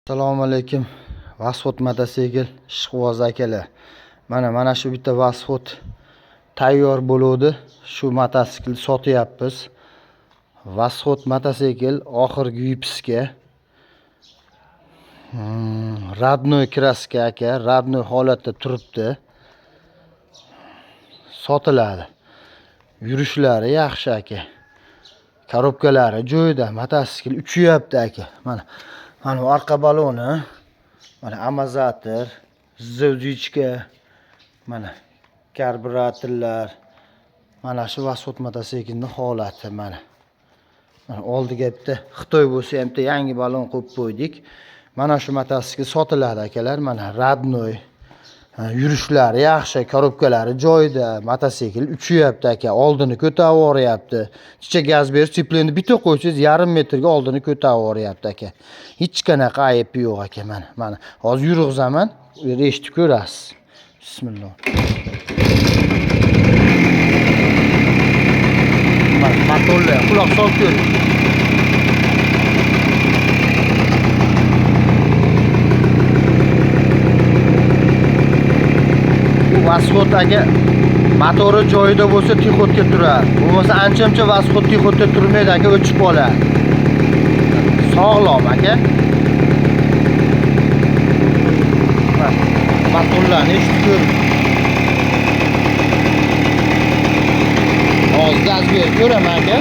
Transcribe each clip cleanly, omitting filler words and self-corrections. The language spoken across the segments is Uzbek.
Assalomu alaykum. Vasxod mototsikl ishqiboz akalar. Mana shu bitta Vasxod tayyor bo'ldi. Shu mototsiklni sotyapmiz. Vasxod mototsikl oxirgi vyipsga. Radnoy kraska aka, radnoy holatda turibdi. Sotiladi. Yurishlari yaxshi aka. Korobkalari joyida, mototsikl uchyapti aka. Mana orqa baloni, mana amortizator, zivjichka, mana karburatorlar. Mana shu Vasxod mototsiklning holati mana. Oldiga bitta Xitoy bo'lsa ham bitta yangi balon qo'yib qo'ydik. Mana shu mototsikl sotiladi akalar. Mana radnoy. Yurishlari yaxshi, korobkalari joyida, mototsikl uchyapti aka, oldini ko'tarib yuboryapti. Chicha gaz berish sipleni bitta qo'ysangiz yarim metrga oldini ko'tarib yuboryapti aka. Hech qanaqa aybi yo'q aka mana. Hozir yurg'izaman, eshitib ko'rasiz. Bismillah. Mana motorlar, quloq solib ko'ring. Vasxod aka motori joyida bo'lsa tixotga turadi. Bo'lmasa ancha-muncha Vasxod tixotga turmaydi aka, o'chib qoladi. Sog'lom aka. Motorlarni eshitib ko'ring. Hozir gaz berib ko'raman aka.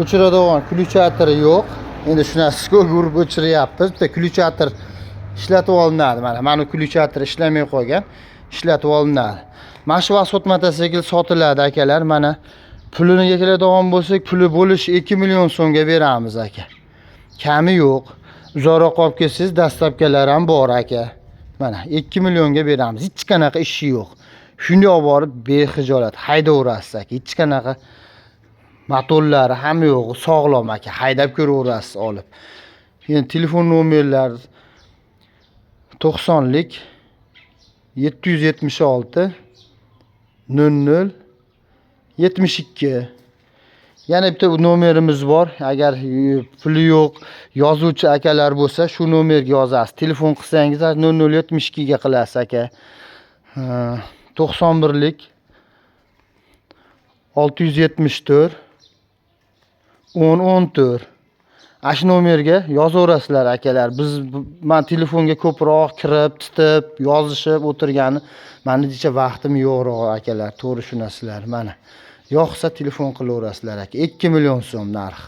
O'chiradigan ключатори yo'q. Endi shunasiz-ku, urib o'chiryapmiz. Bitta ключатор ishlatib olinadi. Mana ключатор ishlamay qolgan, ishlatib olinadi. Mana shu Vasxod mototsikl sotiladi akalar. Mana pulini keladigan bo'lsak, puli bo'lish 2 million so'mga beramiz aka. Kami yo'q. Uzoqroq olib kelsangiz, dastlabkalar ham bor aka. Mana 2 millionga beramiz. Hech qanaqa ishi yo'q. Shunday olib borib bexijolat haydaverasiz aka. Hech qanaqa motorlari ham yo'q, sog'lom aka. Haydab ko'raverasiz olib. Endi telefon nomerlari 90lik 776 00 72. Yana bitta nomerimiz bor. Agar puli yo'q yozuvchi akalar bo'lsa, shu nomerga yozasiz. Telefon qilsangiz 0072 ga qilasiz aka. 91lik 674 1014. Shu nomerga yozaverasizlar akalar. Men telefonga ko'proq kirib, titib, yozishib o'tirgani, menicha vaqtim yo'qroq akalar. To'g'ri tushunasizlar. Mana yo'qsa telefon qilaverasizlar aka. 2 million so'm narx.